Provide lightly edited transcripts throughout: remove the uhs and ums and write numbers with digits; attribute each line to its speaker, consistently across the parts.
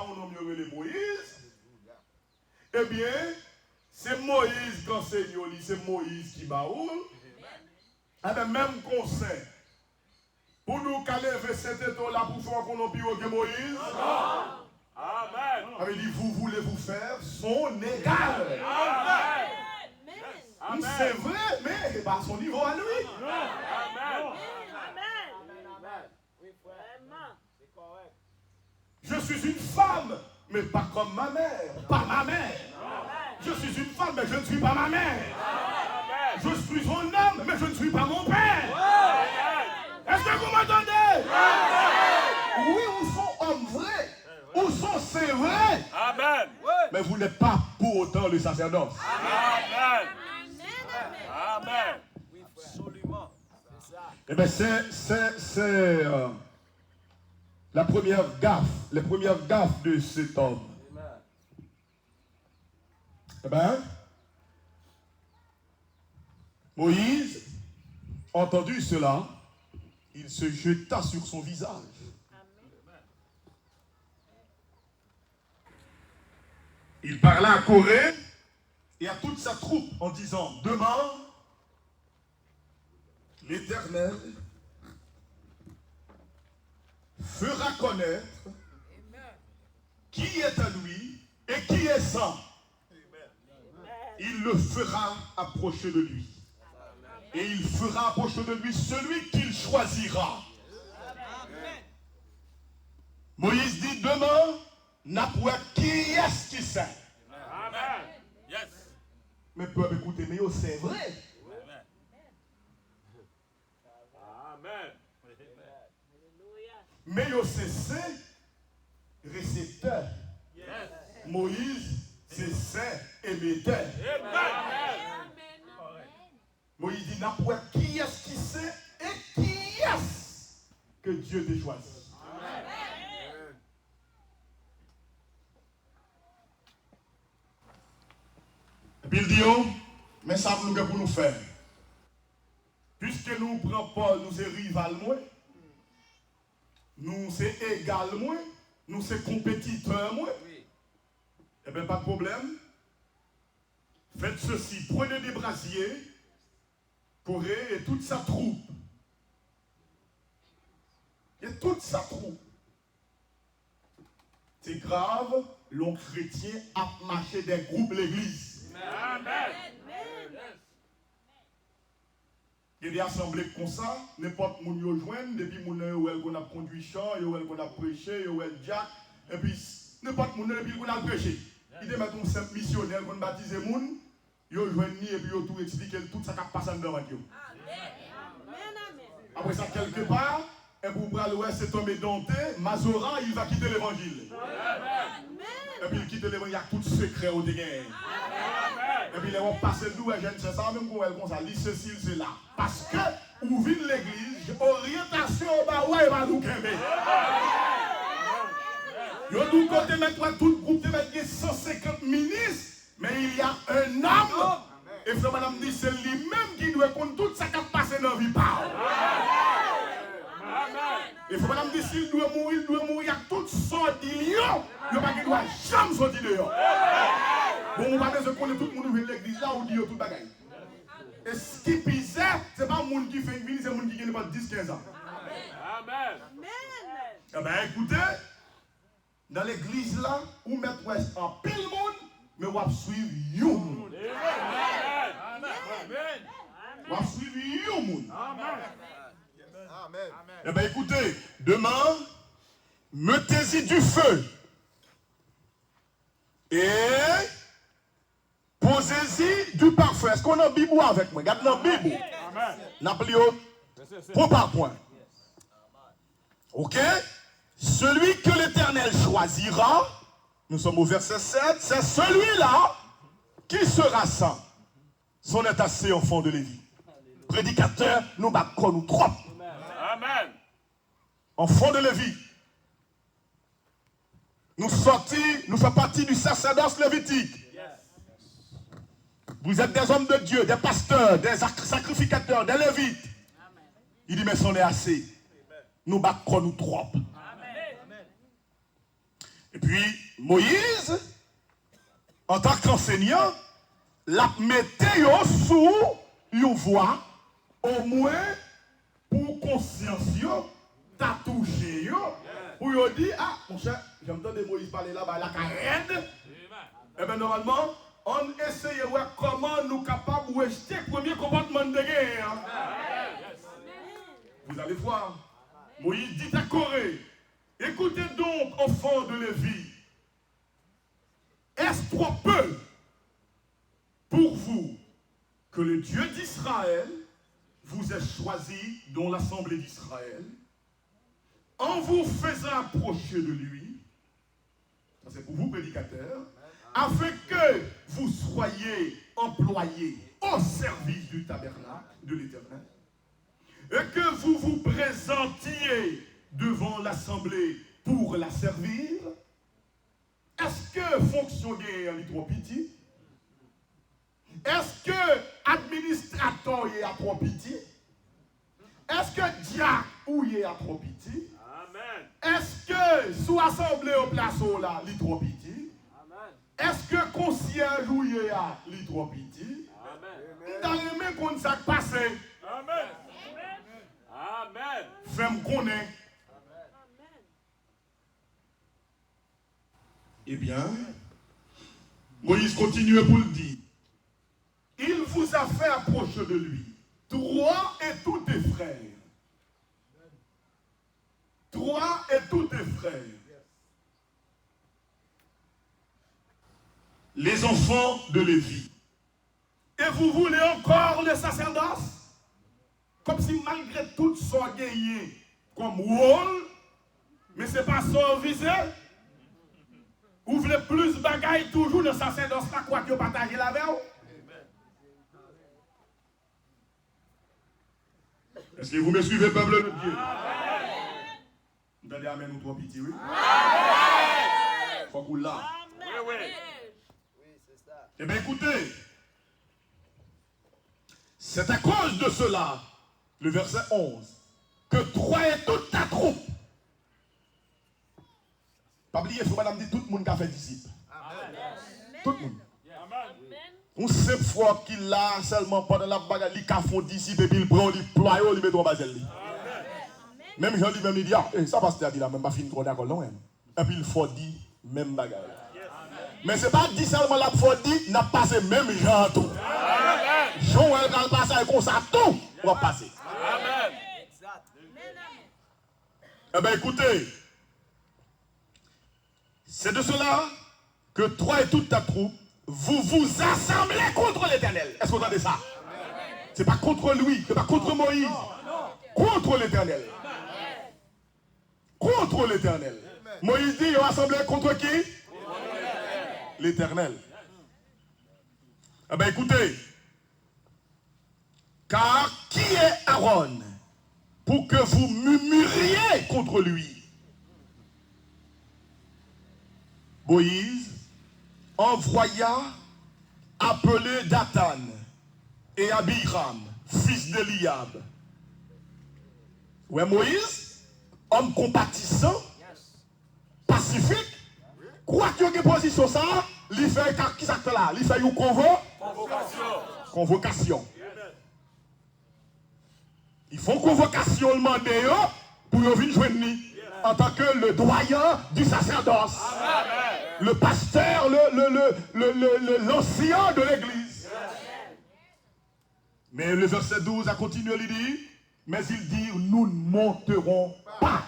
Speaker 1: on a mieux Moïse. Eh bien, c'est Moïse qui enseigne, c'est Moïse qui baoule. Et bien, même conseil. Pour nous caler cet état là pour faire qu'on a plus que Moïse. Amen. Avait dit, vous voulez vous faire son égal. Amen. C'est vrai, mais pas à son niveau à lui. Amen. Je suis une femme, mais pas comme ma mère. Pas ma mère. Je suis une femme, mais je ne suis pas ma mère. Je suis un homme, mais je ne suis pas mon père. Est-ce que vous m'entendez? Oui, vous sont hommes vrais. Où sont c'est vrai? Amen. Mais vous n'êtes pas pour autant le sacerdoce. Amen. Amen. Oui, absolument. Eh bien, c'est la première gaffe, les premières gaffes de cet homme. Eh bien, Moïse, entendu cela, il se jeta sur son visage. Il parla à Corée et à toute sa troupe en disant, demain, l'Éternel fera connaître qui est à lui et qui est saint. Il le fera approcher de lui. Et il fera approcher de lui celui qu'il choisira. Moïse dit, demain, n'a pas qui est-ce qui sait. Amen. Yes. Mais peuple, écoutez, mais c'est vrai. Amen. Mais c'est récepteur. Yes. Moïse, c'est saint émetteur. Amen. Moïse dit, n'a pas qui est-ce qui sait et qui est-ce que Dieu t'a choisi. Puis il dit, oh, mais ça nous pour nous faire. Puisque nous prenons Paul, nous sommes rival moins, nous sommes égal moins, nous sommes compétiteurs moins, eh bien pas de problème. Faites ceci, prenez des brasiers, Corée et toute sa troupe. Et toute sa troupe. C'est grave, l'on chrétien a marché des groupes l'église. Amen. Il y a des assemblées comme ça, n'importe où nous rejoignent, depuis qu'on a conduit chant, qu'on a prêché, Jack, et puis n'importe où depuis qu'on a prêché. Il y a un simple missionnaire qu'on a baptisé moun, ils rejoignent et puis ils tout expliqué tout ça qui a passé dans le Dieu. Après ça, quelque part, et pour voir cet homme édenté, Mazoran, il va quitter l'évangile. Et puis il quitte l'évangile, il y a tout secret au dégât. Et puis, ils vont passer d'où je ne sais pas, même quand elle comme ça, lit ceci, c'est là. Parce que, où vient l'église, orientation, bah ouais, va nous calmer. Il y a tout côté, maintenant, tout groupe de mettre 150 ministres, mais il y a un homme. Et frère, madame dit, c'est lui-même qui doit compter tout ça qui a passé dans la vie. Et frère, madame dit, s'il doit mourir, il y a toutes sortes de lions. Il n'y a pas qui doit jamais sortir dehors. Bon, on va dire qu'on est tout le monde dans l'église là, on dit tout le bagaille. Et ce qui pise, ce n'est pas le monde qui fait une vie, c'est le monde qui gagne pas 10-15 ans. Amen. Eh bien, écoutez, dans l'église là, on met en pile monde, mais on va suivre you monde. On va suivre you monde. Amen. Eh bien, écoutez, demain, mettez-y du feu. Et posez-y du parfum. Est-ce qu'on a Bible avec moi? Regardez la Bible. Napoléon, point par point. Ok? Celui que l'Éternel choisira, nous sommes au verset 7, c'est celui-là qui sera saint. Son est assez enfant de Lévi. Prédicateur, nous battons nous trop. Amen. Enfant de Lévi. Nous faisons partie du sacerdoce lévitique. Vous êtes des hommes de Dieu, des pasteurs, des sacrificateurs, des lévites. Il dit, mais c'en est assez. Nous battons nous trop. Et puis, Moïse, en tant qu'enseignant, l'a mettait sous une voie, au moins pour conscience, t'as touché, pour lui dire, ah, mon cher, j'entends Moïse parler là-bas, la carène. Et bien, normalement, on essaye de voir comment nous sommes capables de rejeter le premier comportement de guerre. Vous allez voir. Moïse dit à Corée, écoutez donc, enfants de Lévi, est-ce trop peu pour vous que le Dieu d'Israël vous ait choisi dans l'assemblée d'Israël en vous faisant approcher de lui, ça c'est pour vous prédicateurs, afin que vous soyez employés au service du tabernacle de l'Éternel et que vous vous présentiez devant l'assemblée pour la servir. Est-ce que fonctionnaire est trop petit? Est-ce que administrateur est trop petit? Est-ce que diacre est trop petit? Est-ce que sous assemblée au place là, il est trop petit? Est-ce que concierge est trop petit? Dans les mains qu'on s'est passé. Amen. Amen. Femme connaît. Eh bien, Moïse continue pour le dire. Il vous a fait approcher de lui, toi et tous tes frères. Toi et tous tes frères. Les enfants de Lévi. Et vous voulez encore le sacerdoce? Comme si malgré tout ça gagné comme rôle, mais ce n'est pas ça visé. Vous voulez plus de bagailles toujours le sacerdoce là, quoi que vous partagez la veille? Est-ce que vous me suivez, peuple de Dieu? Vous entendez amen ou trop petit, oui? Il faut qu'on l'a. Oui. Eh bien, écoutez, c'est à cause de cela, le verset 11, que toi et toute ta troupe, pas oublier, il faut madame dire tout le monde qui a fait disciple. Tout le monde. On sait fois qu'il a seulement pendant la bagarre, il a fait disciple et puis il prend, il ploie, il met dans la baselle. Même Jean lui-même, il dit, ah, ça passe, il a même pas fini trop d'accord, non? Et puis il faut dire, même bagarre. Mais ce n'est pas dit seulement la fois dit, n'a passé même Jean tout. Jean, elle a passé comme ça, tout va passer. Eh bien, écoutez, c'est de cela que toi et toute ta troupe, vous vous assemblez contre l'Éternel. Est-ce que vous entendez ça? Ce n'est pas contre lui, ce n'est pas contre Moïse. Contre l'Éternel. Contre l'Éternel. Moïse dit, ils ont assemblé contre qui? L'Éternel. Eh bien, écoutez, car qui est Aaron pour que vous murmuriez contre lui? Moïse envoya appeler Dathan et Abiram, fils d'Eliab. Ouais, Moïse, homme compatissant, pacifique, quoi que tu position ça, il fait qui ça là? Il fait une convocation. Ils font convocation le mandé pour venir joindre en tant que le doyen du sacerdoce. Le pasteur, l'ancien de l'église. Mais le verset 12 a continué, il dit, mais il dit, nous ne monterons pas.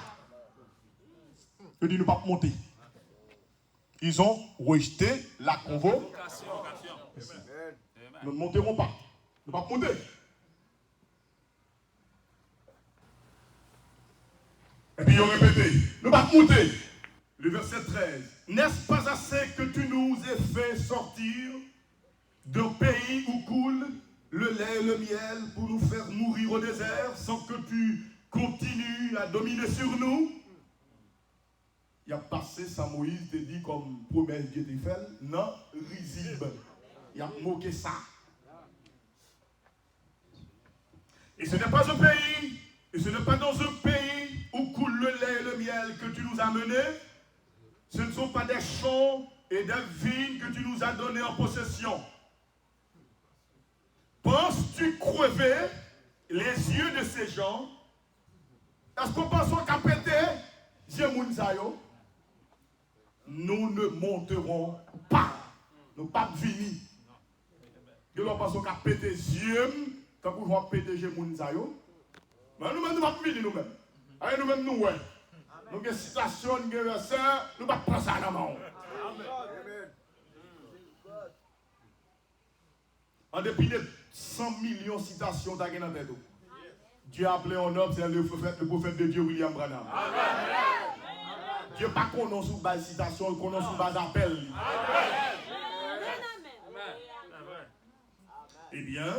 Speaker 1: Il dit, nous ne pas monter. Ils ont rejeté la convocation. Nous ne monterons pas. Nous ne pas monter. Et puis ils ont répété, nous ne pas monter. Le verset 13. N'est-ce pas assez que tu nous aies fait sortir d'un pays où coule le lait et le miel pour nous faire mourir au désert sans que tu continues à dominer sur nous? Il a passé ça, Moïse te dit comme promesse Dieu te fait, non, risible. Il a moqué ça. Et ce n'est pas un pays, et ce n'est pas dans un pays où coule le lait et le miel que tu nous as menés. Ce ne sont pas des champs et des vignes que tu nous as donnés en possession. Penses-tu crever les yeux de ces gens? Est-ce qu'on pense qu'à péter nous ne monterons pas. Nous ne pas venir. Nous ne pensons qu'à péter les yeux, tant qu'on va péter les gens. Mais nous-mêmes, nous ne pas venir nous-mêmes. Nous-mêmes, nous, ouais. Nous avons une situation, nous ne pouvons pas prendre ça dans la main. En dépit de 100 millions de citations dans la tête, Dieu a appelé un homme, c'est le prophète de Dieu, William Branham. Dieu n'a pas connu sous base citation, il connaît sous base appel. Eh bien,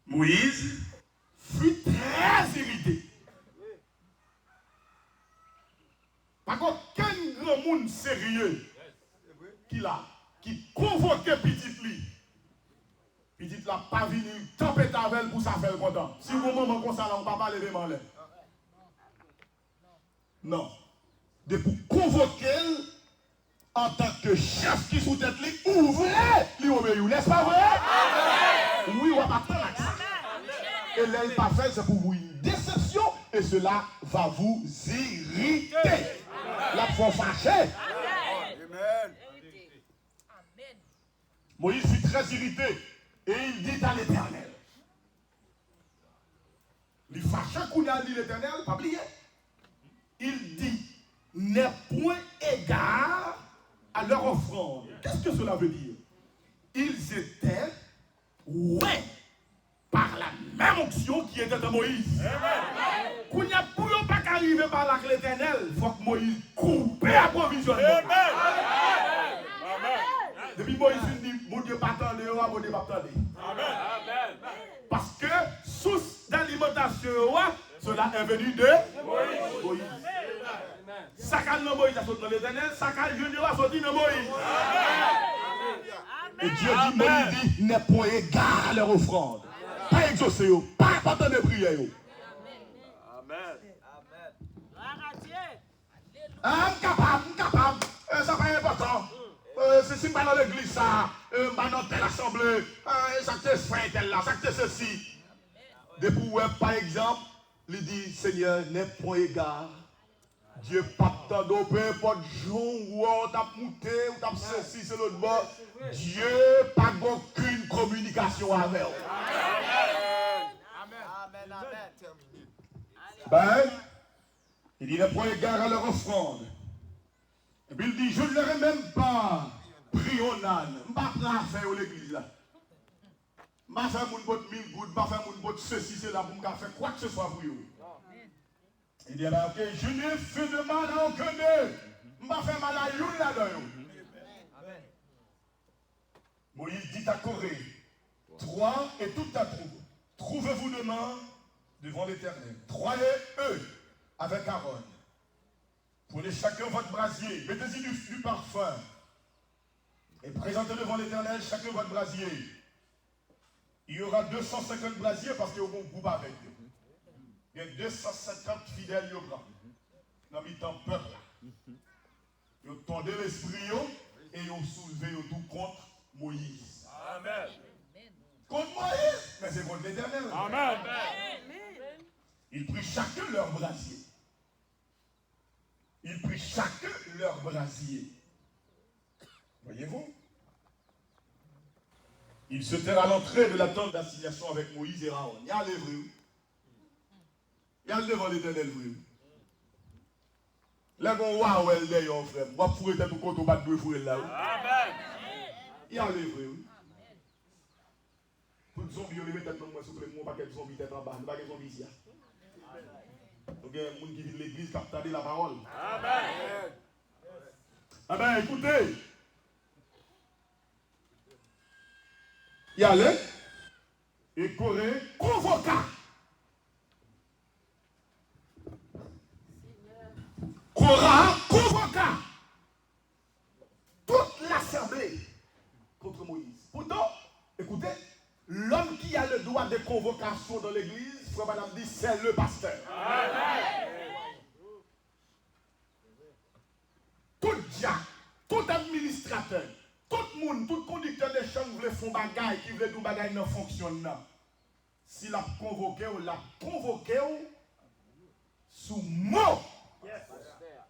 Speaker 1: Moïse fut très irrité. Par contre, quel grand monde sérieux qui convoquait petit lui. Petit la pas venu taper ta velle pour ça faire content. Si vous maman comme ça, on ne va pas lever mon lait. Non. De pour convoquer en tant que chef qui sous tête lui, ouvrez lui obéir. N'est-ce pas vrai? Oui, on va pas attendre ça. Et là, il pas fait, c'est pour vous une déception et cela va vous irriter. La faut fâcher. Moïse fut très irrité et il dit à l'Éternel. Il fâche qu'on a dit l'Éternel, pas oublier. Il dit, n'est point égard à leur offrande. Qu'est-ce que cela veut dire? Ils étaient, ouais, par la même onction qui était de Moïse. Qu'on n'y a pas qu'arriver par là que l'Éternel, il faut que Moïse coupe l'approvisionnement. Depuis Moïse dit, mon Dieu pas attendre, mon Dieu pas attendre. Parce que source d'alimentation, cela est venu de Moïse. Sacal de Moïse a sorti dans l'Éternel, sacal junior a sorti de Moïse. Et Dieu dit, Moïse dit, n'est point égard à leur offrande. Pas exaucé, pas attendre de prière. Amen. Capable. Ça pas important. C'est pas dans l'église ça, pas dans telle assemblée, ça te fait tel là, ça te ceci. Depuis par exemple, il dit Seigneur, n'est point égard. Dieu pas t'en peu importe jour où on t'a monté, ou t'a ceci, c'est l'autre bord. Dieu pas aucune communication avec eux. Ben, il dit n'est point égard à leur offrande. Et puis il dit, je ne leur ai même pas pris au âne. Je ne vais pas prendre affaire à l'église là. Je ne vais pas faire mon botte 1000 gouttes, je ne vais pas faire mon botte ceci, c'est là pour me faire quoi que ce soit pour vous. Il dit, ok, je n'ai fait de mal à aucun d'eux. Je ne vais pas faire mal à vous là-dedans. Moïse dit à Corée, toi et toute ta troupe, trouvez-vous demain devant l'Éternel. Troyez-eux avec Aaron. Prenez chacun votre brasier, mettez-y du parfum et présentez devant l'Éternel chacun votre brasier. Il y aura 250 brasiers parce qu'il y a un bon groupe avec eux. Il y a 250 fidèles dans le temps peuple. Ils ont tendu l'esprit et ils ont soulevé tout contre Moïse. Amen. Contre Moïse, mais c'est contre l'Éternel. Amen. Ils prirent chacun leur brasier. Ils prirent chacun leur brasier. Voyez-vous? Ils se terrent à l'entrée de la tente d'assignation avec Moïse et Aaron. Il y a les vrais. Il y a le devant l'Éternel vrai. Là, on voit où elle est, frère. Moi, pour être tout compte, on va deux frères là. Amen. Il y a les vrais. Pour les zombies, on les met tête dans moi, s'il vous plaît, moi, pas qu'elle zombie tête en bas. Pas qu'elle zombie ici. Donc, il y a des gens qui vivent l'église, qui ont la parole. Amen. Amen, écoutez. Il y a les. Et Corée convoqua. Korah convoqua toute l'assemblée contre Moïse. Pourtant, écoutez, l'homme qui a le droit de convocation dans l'église, frère madame dit, c'est le pasteur. Amen. Jack, tout administrateur, tout le monde, tout conducteur de chambre qui veut faire bagaille, qui veut que bagaille ne fonctionne. S'il a convoqué, ou l'a convoqué sous mot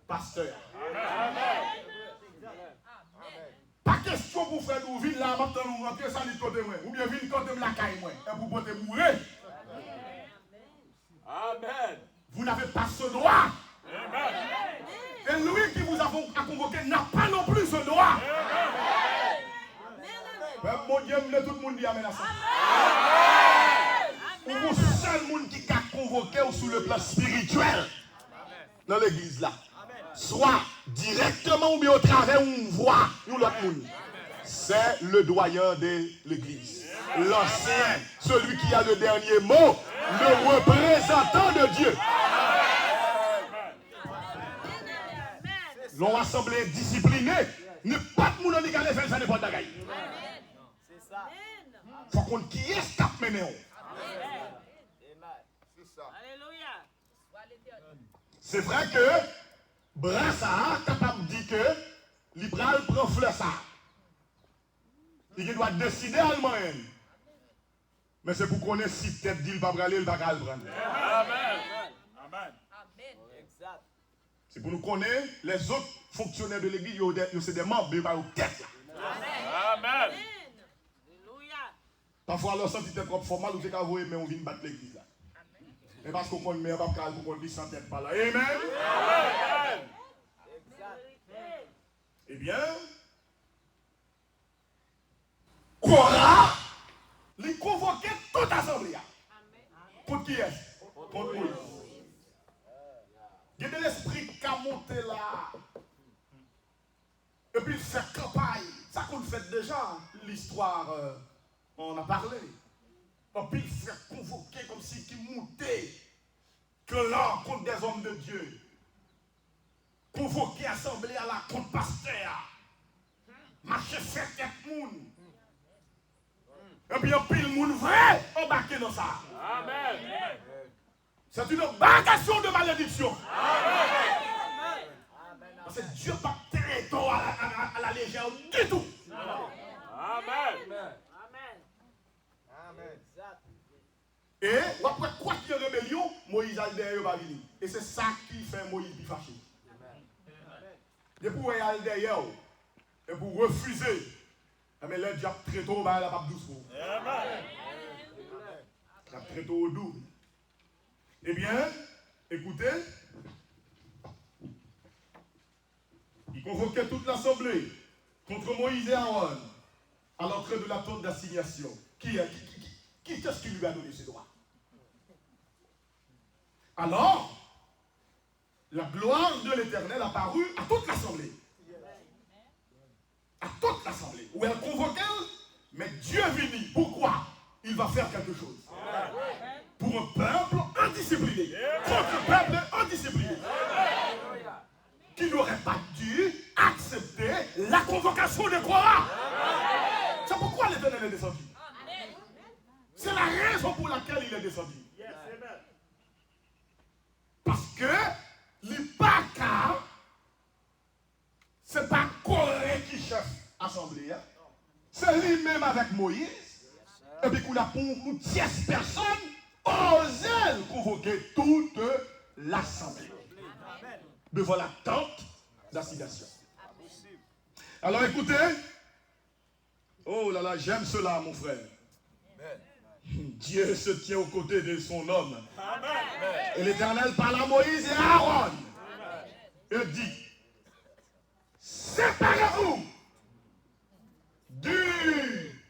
Speaker 1: pasteur. Pas question pour faire nous vivre là, maintenant nous rentrer ça du côté moi, ou bien venir côté la caille moi, et vous pouvez mourir. Amen. Vous n'avez pas ce droit. Amen. Et lui qui vous a convoqué n'a pas non plus ce droit. Amen. Mon Dieu, tout le monde dit amen à ça. Amen. Ou le seul monde qui a convoqué sous le plan spirituel dans l'église là. Soit directement ou bien au travers une voix ou l'autre monde. C'est le doyen de l'église. L'ancien, celui qui a le dernier mot, le représentant de Dieu. L'on assemblée disciplinée, ne pas de monde qui a fait ça n'importe quoi. C'est ça. Faut qu'on qui est cap maintenant. C'est ça. Alléluia. C'est vrai que Brassard capable de dire que l'Ibral prend fleur ça. Il doit décider allemand. Mais c'est pour qu'on ait si tête dit il va aller, il va le prendre. Amen. Amen. Exact. C'est pour nous connaître les autres fonctionnaires de l'église, c'est des membres, mais pas aux têtes. Amen. Amen. Parfois, leur senti tête trop formal, ou c'est qu'à vous, mais on vient battre l'église là. Mais parce qu'on connaît, on va pour qu'on vit sans tête par là. Amen. Amen. Eh bien, Cora, il convoquait toute l'assemblée. Contre qui est-ce? Contre Moïse. Il y a de l'esprit qui a monté là. Et puis il fait campagne. Ça qu'on fait déjà, l'histoire, on a parlé. Et puis il fait convoquer comme si qui montait. Que là, contre des hommes de Dieu. Convoquer assemblée à la contre pasteur. Marcher faire tête moun. Et puis, il y a pile moun vrai embarqué dans ça. Amen. C'est une embarcation de malédiction. Amen. Parce que Dieu n'a pas traité à la légère du tout. Amen. Amen. Et après quoi qu'il y ait rébellion, Moïse a derrière va venir. Et c'est ça qui fait Moïse plus fâché. Et pour aller derrière, et pour refuser. Mais là, Dieu très tôt, il a pas doucement. Il a très tôt au doux. Eh bien, écoutez, il convoquait toute l'assemblée contre Moïse et Aaron à l'entrée de la tente d'assignation. Qui est-ce qui lui a donné ses droits? Alors, la gloire de l'Éternel apparut à toute l'assemblée. À toute l'assemblée. Où elle convoquait, mais Dieu vit. Pourquoi? Il va faire quelque chose. Pour un peuple indiscipliné. Contre un peuple indiscipliné. Qui n'aurait pas dû accepter la convocation de Korah. C'est pourquoi l'Éternel est descendu. C'est la raison pour laquelle il est descendu. Parce que l'Ipaka, ce n'est pas Corée qui chef assemblée. C'est lui-même avec Moïse. Et puis qu'on a pour une tierce personne osé convoquer toute l'assemblée devant la tente d'assignation. Alors écoutez, oh là là, j'aime cela mon frère. Dieu se tient aux côtés de son homme. Et l'Éternel parle à Moïse et à Aaron. Et dit, séparez-vous du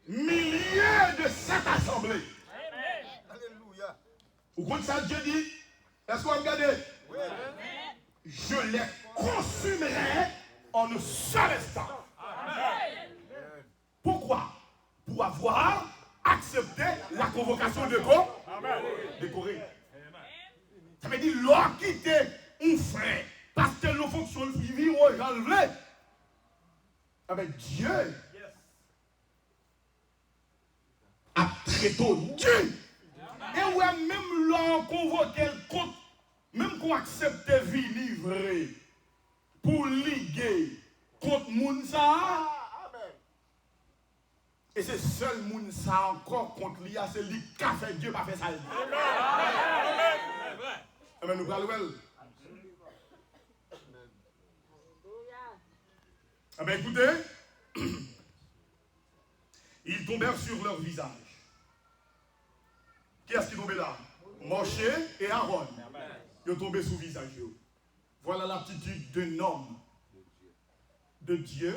Speaker 1: milieu de cette assemblée. Alléluia. Vous comprenez ça, Dieu dit, est-ce que vous regardez? Je les consumerai en un seul instant. Pourquoi? Pour avoir accepté la convocation de Corée. Ça veut dire, l'on quitté un frère parce que nous fonctionnons vivre au janvier. Avec Dieu a très tôt Dieu. Et ouais, même l'on convoqué le compte, même qu'on accepte vie livrée, pour liguer contre Mounsa. Et c'est seul Mounsa encore contre lui, c'est lui qui a fait Dieu, pas fait ça. Amen. Nous parlons. Ah ben écoutez, ils tombèrent sur leur visage. Qui est-ce qui tombait là? Moshe et Aaron. Ils ont tombé sous le visage. Voilà l'attitude d'un homme de Dieu